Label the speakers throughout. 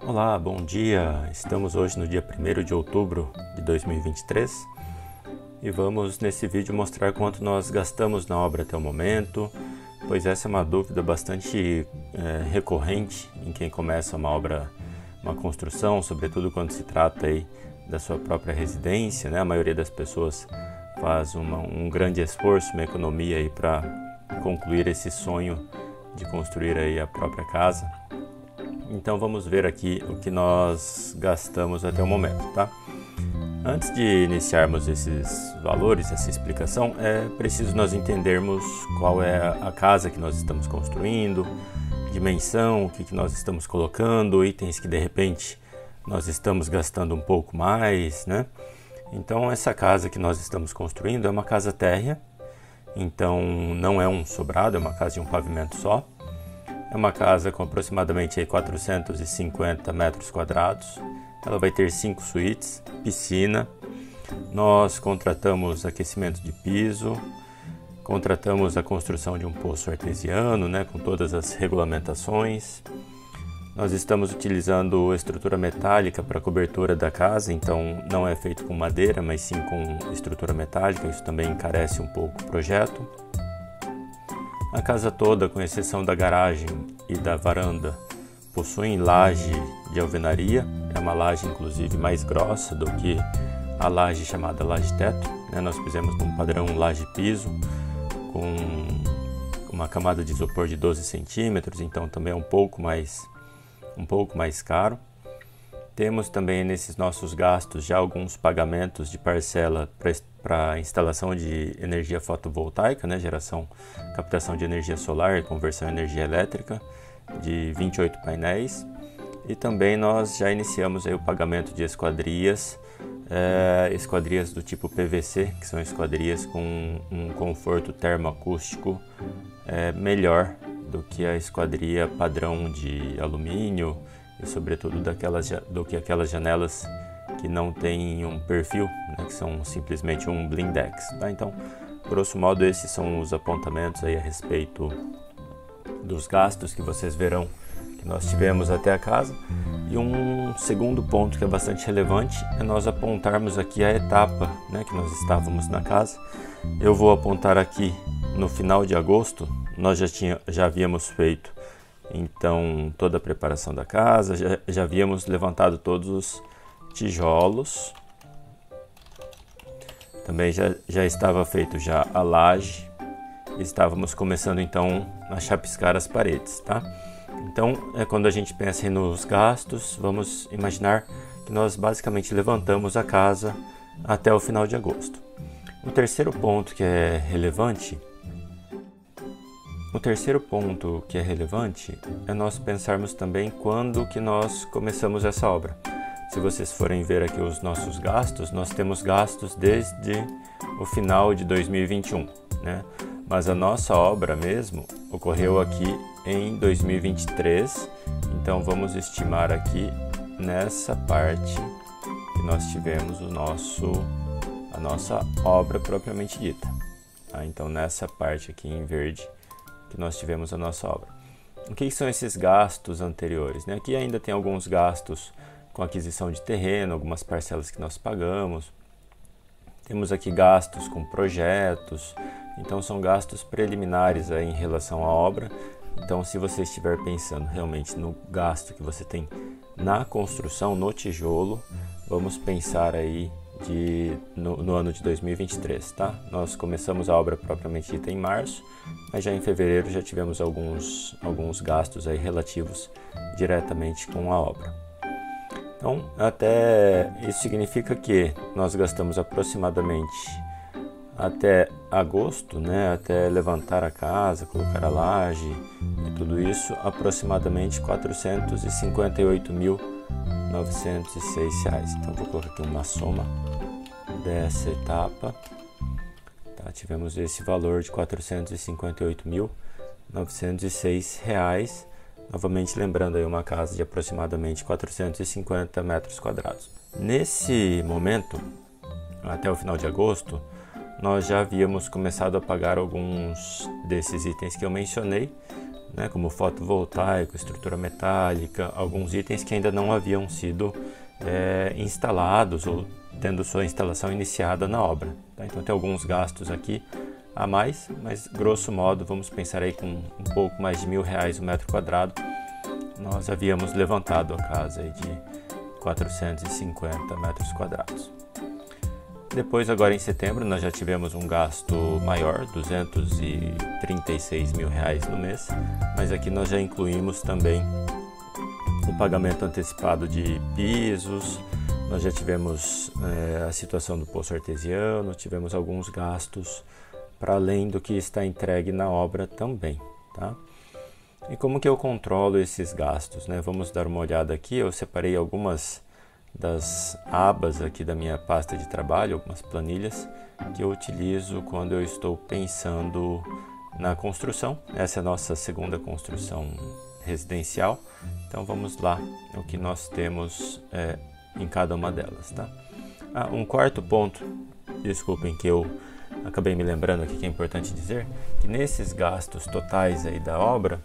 Speaker 1: Olá, bom dia! Estamos hoje no dia 1º de outubro de 2023 e vamos nesse vídeo mostrar quanto nós gastamos na obra até o momento, pois essa é uma dúvida bastante recorrente em quem começa uma obra, uma construção, sobretudo quando se trata aí da sua própria residência, né? A maioria das pessoas faz um grande esforço, uma economia aí para concluir esse sonho de construir aí a própria casa. Então vamos ver aqui o que nós gastamos até o momento, tá? Antes de iniciarmos esses valores, essa explicação, é preciso nós entendermos qual é a casa que nós estamos construindo, dimensão, o que nós estamos colocando, itens que de repente nós estamos gastando um pouco mais, né? Então essa casa que nós estamos construindo é uma casa térrea, então não é um sobrado, é uma casa de um pavimento só. É uma casa com aproximadamente 450 metros quadrados. Ela vai ter 5 suítes, piscina. Nós contratamos aquecimento de piso, contratamos a construção de um poço artesiano, né, com todas as regulamentações. Nós estamos utilizando estrutura metálica para a cobertura da casa, então não é feito com madeira, mas sim com estrutura metálica. Isso também encarece um pouco o projeto. A casa toda, com exceção da garagem e da varanda, possui laje de alvenaria. É uma laje, inclusive, mais grossa do que a laje chamada laje teto, né? Nós fizemos um padrão laje piso, com uma camada de isopor de 12 centímetros, então também é um pouco mais caro. Temos também nesses nossos gastos já alguns pagamentos de parcela para a instalação de energia fotovoltaica, né, captação de energia solar e conversão em energia elétrica, de 28 painéis. E também nós já iniciamos aí o pagamento de esquadrias do tipo PVC, que são esquadrias com um conforto termoacústico melhor do que a esquadria padrão de alumínio, e sobretudo do que aquelas janelas que não têm um perfil, né, que são simplesmente um blindex, tá? Então, grosso modo, esses são os apontamentos aí a respeito dos gastos que vocês verão que nós tivemos até a casa. E um segundo ponto que é bastante relevante é nós apontarmos aqui a etapa, né, que nós estávamos na casa. Eu vou apontar aqui no final de agosto. Nós já havíamos feito então toda a preparação da casa, já havíamos levantado todos os tijolos, também já estava feito já a laje, estávamos começando então a chapiscar as paredes, tá? Então quando a gente pensa nos gastos, vamos imaginar que nós basicamente levantamos a casa até o final de agosto. O terceiro ponto que é relevante é nós pensarmos também quando que nós começamos essa obra. Se vocês forem ver aqui os nossos gastos, nós temos gastos desde o final de 2021, né? Mas a nossa obra mesmo ocorreu aqui em 2023, então vamos estimar aqui nessa parte que nós tivemos a nossa obra propriamente dita, tá? Então nessa parte aqui em verde que nós tivemos a nossa obra. O que são esses gastos anteriores, né? Aqui ainda tem alguns gastos com aquisição de terreno, algumas parcelas que nós pagamos. Temos aqui gastos com projetos, então são gastos preliminares aí em relação à obra. Então, se você estiver pensando realmente no gasto que você tem na construção, no tijolo, vamos pensar aí no ano de 2023, tá? Nós começamos a obra propriamente dita em março, mas já em fevereiro já tivemos alguns gastos aí relativos diretamente com a obra. Então, até isso significa que nós gastamos aproximadamente até agosto, né, até levantar a casa, colocar a laje e tudo isso, aproximadamente R$ 458.906. Então, vou colocar aqui uma soma dessa etapa. Tá, tivemos esse valor de R$ 458.906. Novamente lembrando aí uma casa de aproximadamente 450 metros quadrados. Nesse momento, até o final de agosto, nós já havíamos começado a pagar alguns desses itens que eu mencionei, né, como fotovoltaico, estrutura metálica, alguns itens que ainda não haviam sido instalados ou tendo sua instalação iniciada na obra. Tá? Então tem alguns gastos aqui a mais, mas grosso modo vamos pensar aí com um pouco mais de R$1.000 o metro quadrado. Nós havíamos levantado a casa aí de 450 metros quadrados. Depois, agora em setembro, nós já tivemos um gasto maior, R$236.000 no mês, mas aqui nós já incluímos também o pagamento antecipado de pisos, nós já tivemos a situação do poço artesiano, tivemos alguns gastos para além do que está entregue na obra também, tá? E como que eu controlo esses gastos, né? Vamos dar uma olhada aqui, eu separei algumas das abas aqui da minha pasta de trabalho, algumas planilhas que eu utilizo quando eu estou pensando na construção. Essa é a nossa segunda construção residencial, então vamos lá o que nós temos em cada uma delas, tá? Um quarto ponto, desculpem, que eu acabei me lembrando aqui que é importante dizer, que nesses gastos totais aí da obra,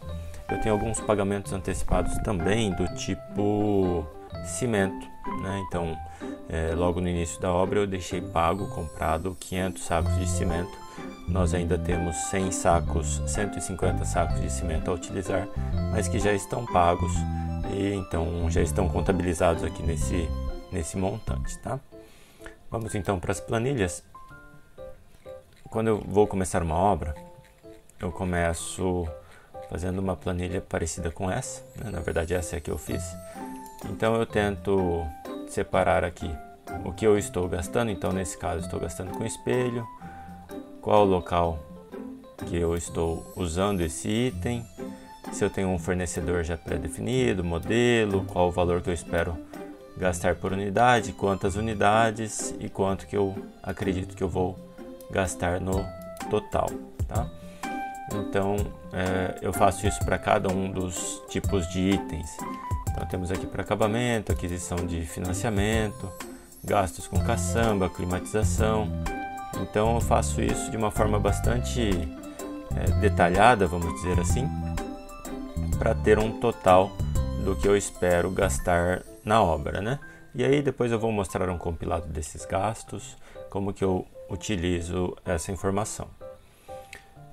Speaker 1: eu tenho alguns pagamentos antecipados também do tipo cimento, né? Então, logo no início da obra eu deixei comprado 500 sacos de cimento. Nós ainda temos 150 sacos de cimento a utilizar, mas que já estão pagos e então já estão contabilizados aqui nesse montante, tá? Vamos então para as planilhas. Quando eu vou começar uma obra, eu começo fazendo uma planilha parecida com essa, né? Na verdade essa é a que eu fiz. Então eu tento separar aqui o que eu estou gastando. Então nesse caso estou gastando com espelho, qual o local que eu estou usando esse item, se eu tenho um fornecedor já pré-definido, modelo, qual o valor que eu espero gastar por unidade, quantas unidades e quanto que eu acredito que eu vou gastar no total, tá? Então eu faço isso para cada um dos tipos de itens. Então temos aqui para acabamento, aquisição de financiamento, gastos com caçamba, climatização. Então eu faço isso de uma forma bastante detalhada, vamos dizer assim, para ter um total do que eu espero gastar na obra, né? E aí depois eu vou mostrar um compilado desses gastos, como que eu utilizo essa informação.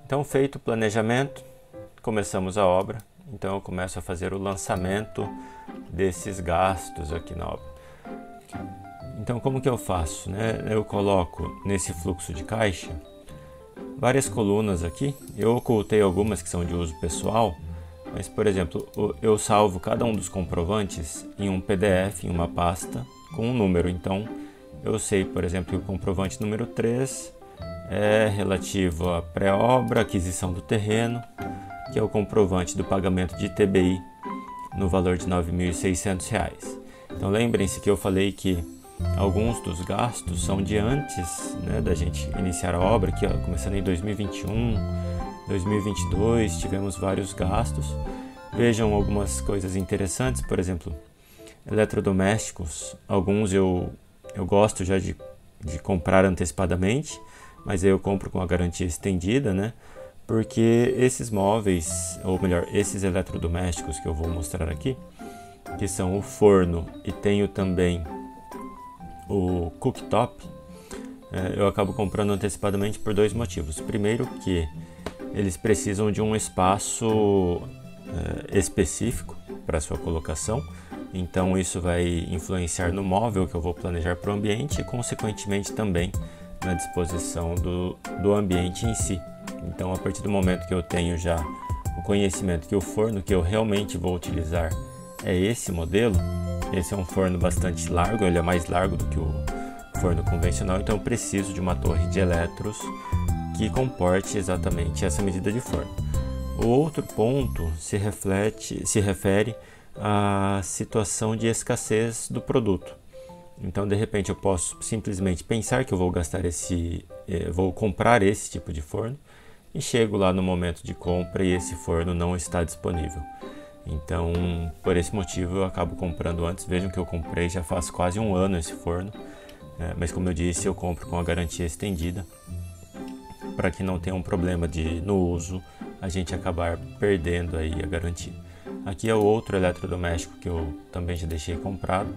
Speaker 1: Então, feito o planejamento, começamos a obra. Então eu começo a fazer o lançamento desses gastos aqui na obra. Então como que eu faço, né? Eu coloco nesse fluxo de caixa várias colunas aqui. Eu ocultei algumas que são de uso pessoal, mas por exemplo, eu salvo cada um dos comprovantes em um PDF, em uma pasta com um número. Então eu sei, por exemplo, que o comprovante número 3 é relativo à pré-obra, aquisição do terreno, que é o comprovante do pagamento de ITBI no valor de R$ 9.600. Então lembrem-se que eu falei que alguns dos gastos são de antes, né, da gente iniciar a obra, que começando em 2021, 2022, tivemos vários gastos. Vejam algumas coisas interessantes, por exemplo, eletrodomésticos, alguns eu gosto já de comprar antecipadamente, mas aí eu compro com a garantia estendida, né? Porque esses móveis, ou melhor, esses eletrodomésticos que eu vou mostrar aqui, que são o forno e tenho também o cooktop, eu acabo comprando antecipadamente por dois motivos. Primeiro, que eles precisam de um espaço específico para sua colocação, então isso vai influenciar no móvel que eu vou planejar para o ambiente e consequentemente também na disposição do ambiente em si. Então, a partir do momento que eu tenho já o conhecimento que o forno que eu realmente vou utilizar é esse modelo, esse é um forno bastante largo, ele é mais largo do que o forno convencional, então eu preciso de uma torre de eletros que comporte exatamente essa medida de forno. O outro ponto se refere à situação de escassez do produto. Então, de repente, eu posso simplesmente pensar que eu vou vou comprar esse tipo de forno e chego lá no momento de compra e esse forno não está disponível. Então, por esse motivo, eu acabo comprando antes. Vejam que eu comprei já faz quase um ano esse forno, mas como eu disse, eu compro com a garantia estendida para que não tenha um problema no uso a gente acabar perdendo aí a garantia. Aqui é o outro eletrodoméstico que eu também já deixei comprado,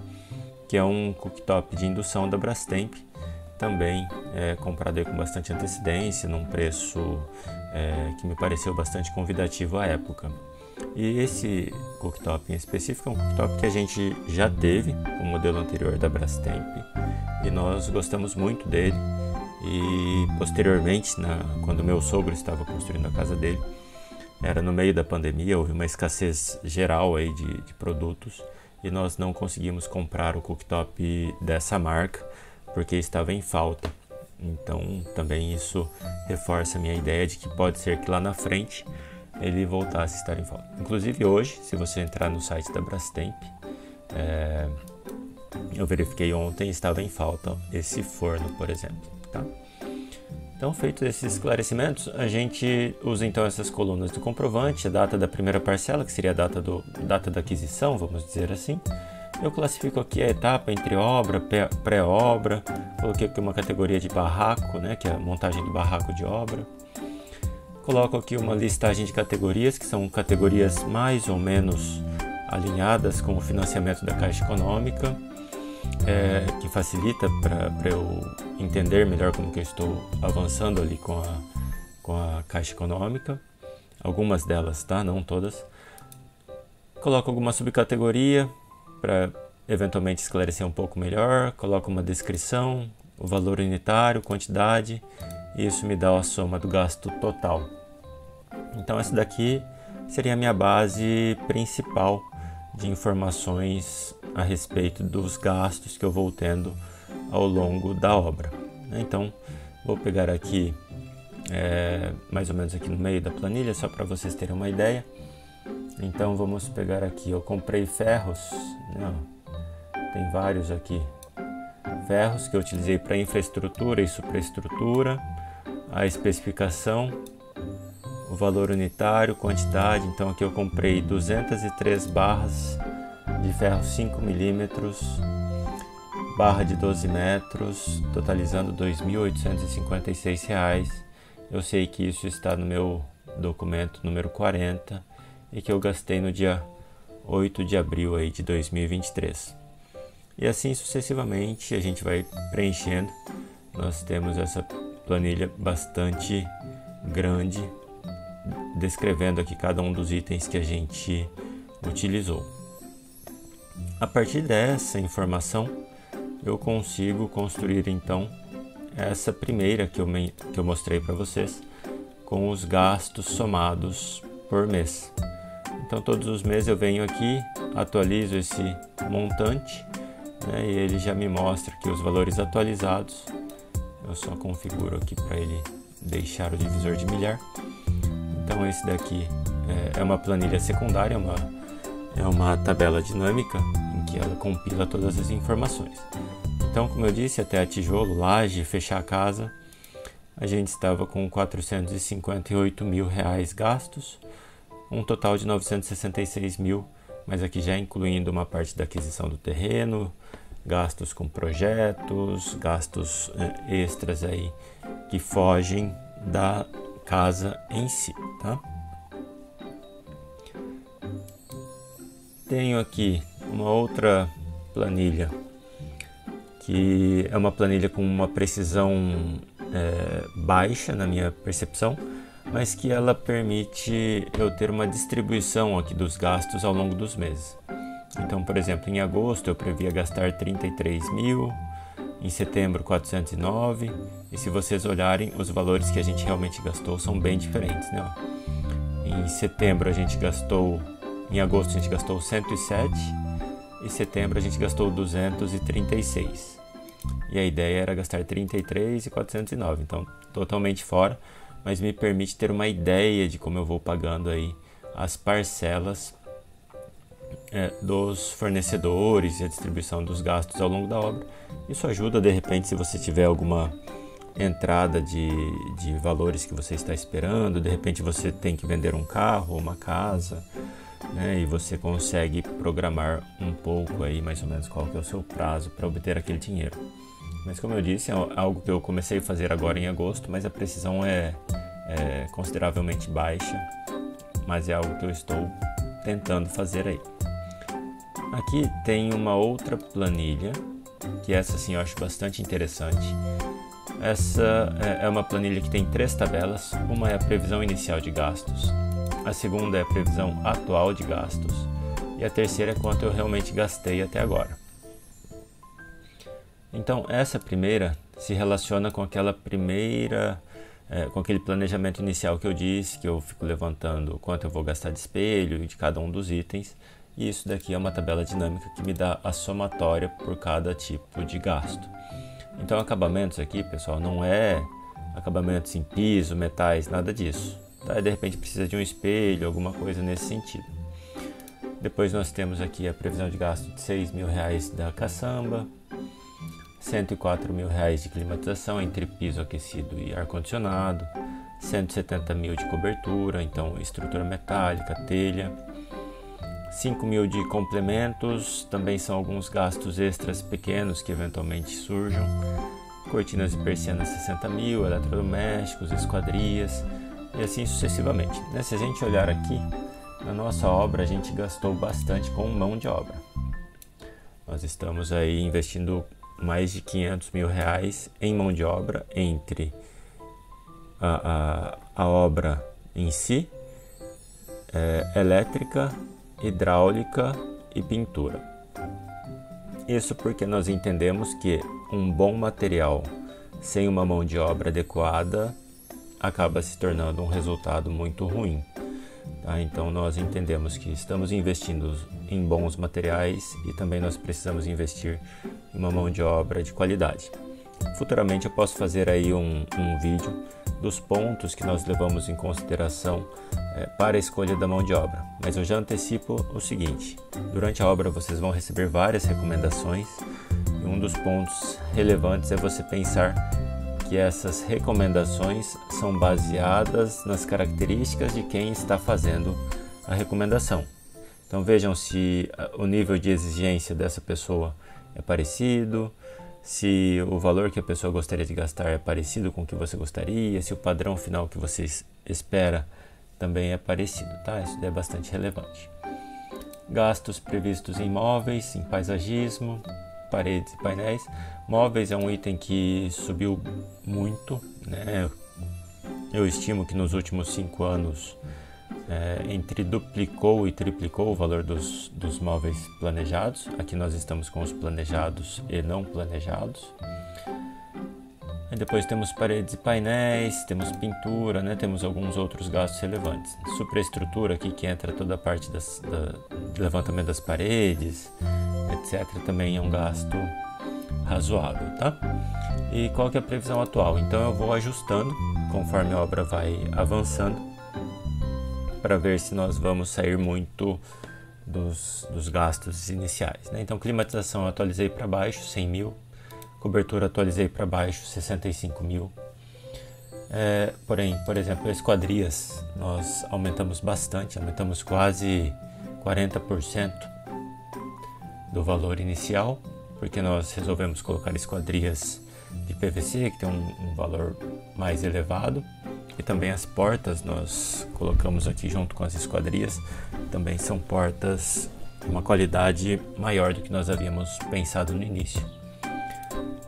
Speaker 1: que é um cooktop de indução da Brastemp, também comprado aí com bastante antecedência, num preço que me pareceu bastante convidativo à época. E esse cooktop em específico é um cooktop que a gente já teve, o modelo anterior da Brastemp, e nós gostamos muito dele. E posteriormente, quando meu sogro estava construindo a casa dele, era no meio da pandemia, houve uma escassez geral aí de produtos e nós não conseguimos comprar o cooktop dessa marca porque estava em falta. Então também isso reforça a minha ideia de que pode ser que lá na frente ele voltasse a estar em falta. Inclusive hoje, se você entrar no site da Brastemp, eu verifiquei ontem, estava em falta esse forno, por exemplo. Tá? Então, feitos esses esclarecimentos, a gente usa então essas colunas do comprovante, a data da primeira parcela, que seria a data da aquisição, vamos dizer assim. Eu classifico aqui a etapa entre obra, pré-obra, coloquei aqui uma categoria de barraco, né, que é a montagem do barraco de obra. Coloco aqui uma listagem de categorias, que são categorias mais ou menos alinhadas com o financiamento da Caixa Econômica, que facilita para eu entender melhor como que eu estou avançando ali com a Caixa Econômica. Algumas delas, tá? Não todas. Coloco alguma subcategoria para eventualmente esclarecer um pouco melhor. Coloco uma descrição, o valor unitário, quantidade, e isso me dá a soma do gasto total. Então essa daqui seria a minha base principal de informações a respeito dos gastos que eu vou tendo ao longo da obra. Então vou pegar aqui mais ou menos aqui no meio da planilha, só para vocês terem uma ideia. Então vamos pegar aqui, eu comprei ferros, né? Tem vários aqui, ferros que eu utilizei para infraestrutura e superestrutura, a especificação, o valor unitário, quantidade. Então aqui eu comprei 203 barras de ferro 5 mm, barra de 12 metros, totalizando R$ 2.856. Eu sei que isso está no meu documento número 40 e que eu gastei no dia 8 de abril aí de 2023. E assim sucessivamente a gente vai preenchendo. Nós temos essa planilha bastante grande, descrevendo aqui cada um dos itens que a gente utilizou. A partir dessa informação, eu consigo construir então essa primeira que eu mostrei para vocês, com os gastos somados por mês. Então todos os meses eu venho aqui, atualizo esse montante, né, e ele já me mostra aqui os valores atualizados. Eu só configuro aqui para ele deixar o divisor de milhar. Então esse daqui é uma planilha secundária, é uma tabela dinâmica em que ela compila todas as informações. Então, como eu disse, até a tijolo, laje, fechar a casa, a gente estava com R$ 458 mil gastos, um total de 966 mil, mas aqui já incluindo uma parte da aquisição do terreno, gastos com projetos, gastos extras aí que fogem da casa em si, tá? Tenho aqui uma outra planilha, que é uma planilha com uma precisão baixa na minha percepção, mas que ela permite eu ter uma distribuição aqui dos gastos ao longo dos meses. Então, por exemplo, em agosto eu previa gastar 33 mil, em setembro 409, e se vocês olharem, os valores que a gente realmente gastou são bem diferentes, né? Em setembro a gente gastou, em agosto a gente gastou 107, e em setembro a gente gastou 236. E a ideia era gastar 33 e 409, então totalmente fora, mas me permite ter uma ideia de como eu vou pagando aí as parcelas dos fornecedores e a distribuição dos gastos ao longo da obra. Isso ajuda, de repente, se você tiver alguma entrada de valores que você está esperando, de repente você tem que vender um carro ou uma casa, né, e você consegue programar um pouco aí mais ou menos qual que é o seu prazo para obter aquele dinheiro. Mas como eu disse, é algo que eu comecei a fazer agora em agosto, mas a precisão é consideravelmente baixa, mas é algo que eu estou tentando fazer aí. Aqui tem uma outra planilha, que essa sim eu acho bastante interessante. Essa é uma planilha que tem 3 tabelas. Uma é a previsão inicial de gastos, a segunda é a previsão atual de gastos e a terceira é quanto eu realmente gastei até agora. Então essa primeira se relaciona com aquela primeira, com aquele planejamento inicial que eu disse, que eu fico levantando quanto eu vou gastar de espelho de cada um dos itens, e isso daqui é uma tabela dinâmica que me dá a somatória por cada tipo de gasto. Então acabamentos aqui, pessoal, não é acabamentos em piso, metais, nada disso. Tá? De repente precisa de um espelho, alguma coisa nesse sentido. Depois nós temos aqui a previsão de gasto de R$6.000 da caçamba, R$104.000 de climatização entre piso aquecido e ar-condicionado, R$170.000 de cobertura, então estrutura metálica, telha, R$5.000 de complementos, também são alguns gastos extras pequenos que eventualmente surjam, cortinas e persianas R$60.000, eletrodomésticos, esquadrias e assim sucessivamente. Se a gente olhar aqui, na nossa obra a gente gastou bastante com mão de obra. Nós estamos aí investindo mais de R$500.000 em mão de obra entre a obra em si, elétrica, hidráulica e pintura. Isso porque nós entendemos que um bom material sem uma mão de obra adequada acaba se tornando um resultado muito ruim. Tá? Então nós entendemos que estamos investindo em bons materiais e também nós precisamos investir em uma mão de obra de qualidade. Futuramente eu posso fazer aí um vídeo dos pontos que nós levamos em consideração para a escolha da mão de obra, mas eu já antecipo o seguinte: durante a obra vocês vão receber várias recomendações e um dos pontos relevantes é você pensar que essas recomendações são baseadas nas características de quem está fazendo a recomendação. Então vejam se o nível de exigência dessa pessoa é parecido, se o valor que a pessoa gostaria de gastar é parecido com o que você gostaria, se o padrão final que você espera também é parecido, tá? Isso é bastante relevante. Gastos previstos em móveis, em paisagismo, paredes e painéis. Móveis é um item que subiu muito, né? Eu estimo que nos últimos 5 anos entre duplicou e triplicou o valor dos móveis planejados. Aqui nós estamos com os planejados e não planejados. E depois temos paredes e painéis, temos pintura, né? Temos alguns outros gastos relevantes. Superestrutura aqui, que entra toda a parte do levantamento das paredes, etc. Também é um gasto razoável, tá? E qual que é a previsão atual? Então eu vou ajustando conforme a obra vai avançando para ver se nós vamos sair muito dos gastos iniciais, né? Então climatização eu atualizei para baixo, 100.000. Cobertura atualizei para baixo, 65.000. Porém, por exemplo, esquadrias nós aumentamos bastante, aumentamos quase 40% do valor inicial, porque nós resolvemos colocar esquadrias de PVC, que tem um valor mais elevado, e também as portas nós colocamos aqui junto com as esquadrias, também são portas de uma qualidade maior do que nós havíamos pensado no início.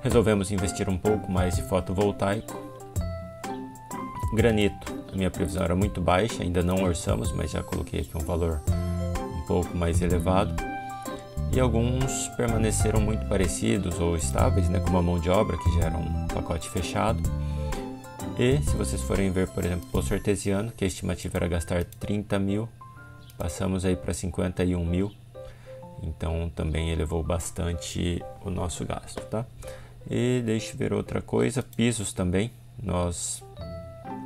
Speaker 1: Resolvemos investir um pouco mais de fotovoltaico. Granito, a minha previsão era muito baixa, ainda não orçamos, mas já coloquei aqui um valor um pouco mais elevado. E alguns permaneceram muito parecidos ou estáveis, né, como a mão de obra, que já era um pacote fechado. E se vocês forem ver, por exemplo, o poço artesiano, que a estimativa era gastar 30.000, passamos aí para 51.000. Então também elevou bastante o nosso gasto, tá? E deixa eu ver outra coisa, pisos também, nós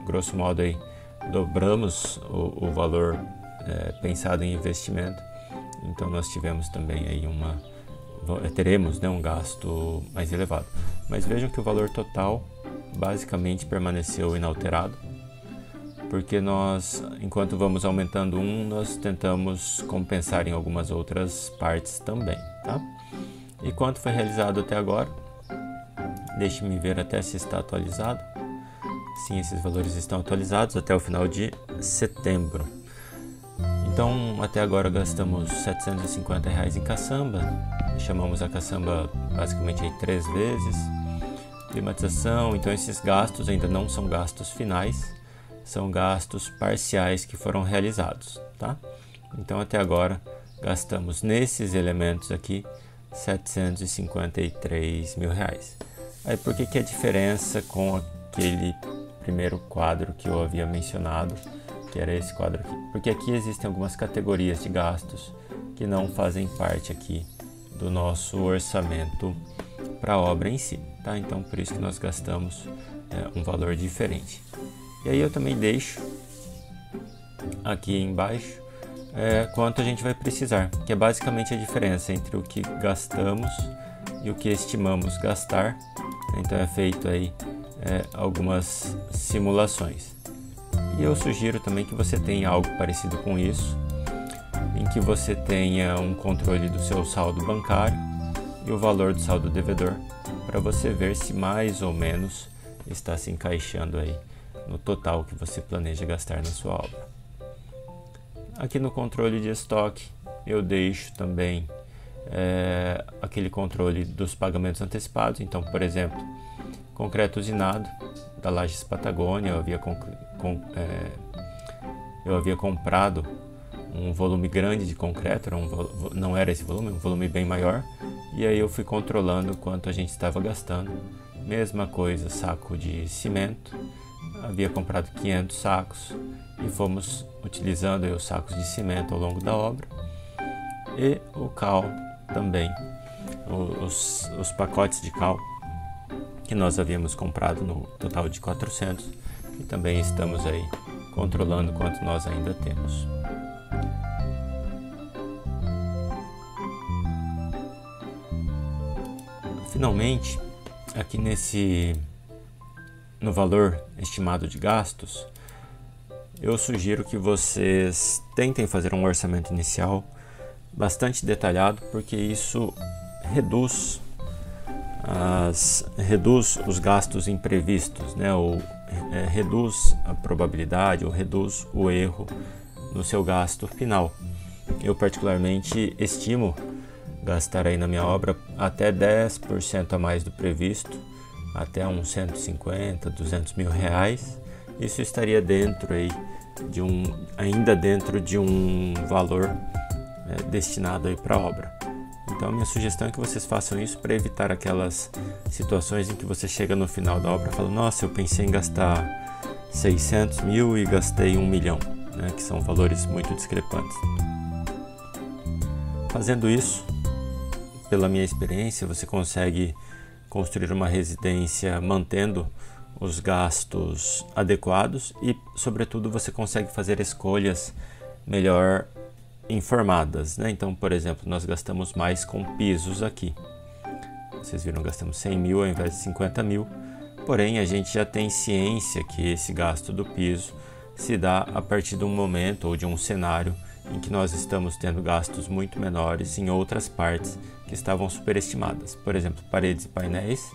Speaker 1: grosso modo aí dobramos o valor pensado em investimento, então nós tivemos também aí teremos, né, um gasto mais elevado, mas vejam que o valor total basicamente permaneceu inalterado, porque nós, enquanto vamos aumentando nós tentamos compensar em algumas outras partes também, tá? E quanto foi realizado até agora? Deixe-me ver até se está atualizado. Sim, esses valores estão atualizados até o final de setembro. Então, até agora gastamos R$ 750 em caçamba. Chamamos a caçamba basicamente aí 3 vezes. Climatização, então esses gastos ainda não são gastos finais, são gastos parciais que foram realizados, tá? Então até agora gastamos nesses elementos aqui R$ 753 mil. Aí por que a diferença com aquele primeiro quadro que eu havia mencionado, que era esse quadro aqui? Porque aqui existem algumas categorias de gastos que não fazem parte aqui do nosso orçamento para a obra em si, tá? Então por isso que nós gastamos um valor diferente. E aí eu também deixo aqui embaixo quanto a gente vai precisar, que é basicamente a diferença entre o que gastamos e o que estimamos gastar. Então é feito aí algumas simulações. E eu sugiro também que você tenha algo parecido com isso, em que você tenha um controle do seu saldo bancário e o valor do saldo devedor, para você ver se mais ou menos está se encaixando aí no total que você planeja gastar na sua obra. Aqui no controle de estoque eu deixo também aquele controle dos pagamentos antecipados. Então, por exemplo, concreto usinado da Lages Patagônia, eu havia comprado um volume grande de concreto, não era esse volume, um volume bem maior, e aí eu fui controlando quanto a gente estava gastando. Mesma coisa, saco de cimento, havia comprado 500 sacos e fomos utilizando aí os sacos de cimento ao longo da obra, e o cal também, os pacotes de cal que nós havíamos comprado no total de 400, e também estamos aí controlando quanto nós ainda temos. Finalmente, aqui no valor estimado de gastos, eu sugiro que vocês tentem fazer um orçamento inicial bastante detalhado, porque isso reduz os gastos imprevistos, né? Ou reduz a probabilidade, ou reduz o erro no seu gasto final. Eu particularmente estimo gastar aí na minha obra até 10% a mais do previsto, até uns 150, 200 mil reais. Isso estaria dentro aí ainda dentro de um valor destinado aí para a obra. Então a minha sugestão é que vocês façam isso para evitar aquelas situações em que você chega no final da obra e fala: nossa, eu pensei em gastar 600 mil e gastei 1 milhão, né? Que são valores muito discrepantes. Fazendo isso, pela minha experiência, você consegue construir uma residência mantendo os gastos adequados e, sobretudo, você consegue fazer escolhas melhor informadas, né? Então, por exemplo, nós gastamos mais com pisos aqui. Vocês viram, gastamos 100 mil ao invés de 50 mil. Porém, a gente já tem ciência que esse gasto do piso se dá a partir de um momento ou de um cenário em que nós estamos tendo gastos muito menores em outras partes que estavam superestimadas. Por exemplo, paredes e painéis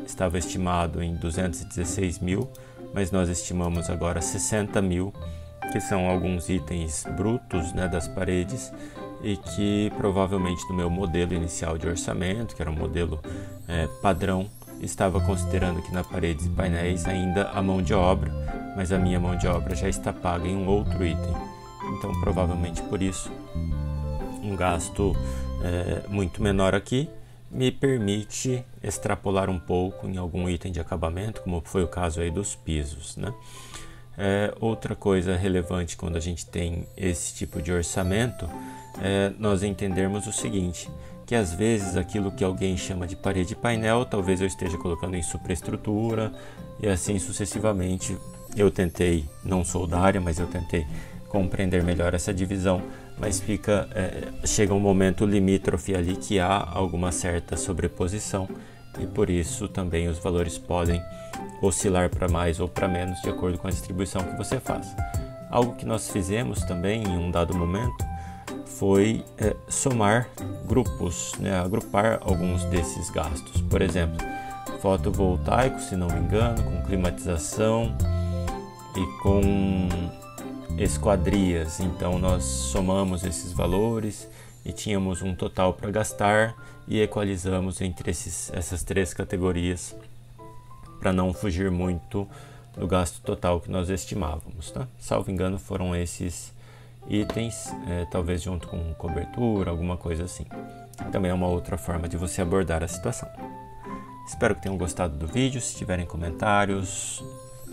Speaker 1: estava estimado em 216 mil, mas nós estimamos agora 60 mil, que são alguns itens brutos, né, das paredes, e que provavelmente no meu modelo inicial de orçamento, que era um modelo padrão, estava considerando que na paredes e painéis ainda a mão de obra, mas a minha mão de obra já está paga em um outro item. Então, provavelmente por isso, um gasto muito menor aqui me permite extrapolar um pouco em algum item de acabamento, como foi o caso aí dos pisos, né? Outra coisa relevante quando a gente tem esse tipo de orçamento é nós entendermos o seguinte, que às vezes aquilo que alguém chama de parede e painel, talvez eu esteja colocando em superestrutura e assim sucessivamente. Eu tentei, não sou da área, mas eu tentei compreender melhor essa divisão, mas chega um momento limítrofe ali que há alguma certa sobreposição e por isso também os valores podem oscilar para mais ou para menos de acordo com a distribuição que você faz. Algo que nós fizemos também em um dado momento foi somar grupos, né, agrupar alguns desses gastos. Por exemplo, fotovoltaico, se não me engano, com climatização e com esquadrias. Então nós somamos esses valores e tínhamos um total para gastar e equalizamos entre essas três categorias para não fugir muito do gasto total que nós estimávamos, tá? Salvo engano, foram esses itens, talvez junto com cobertura, alguma coisa assim. Também é uma outra forma de você abordar a situação. Espero que tenham gostado do vídeo. Se tiverem comentários,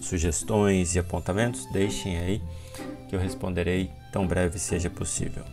Speaker 1: sugestões e apontamentos, deixem aí que eu responderei tão breve seja possível.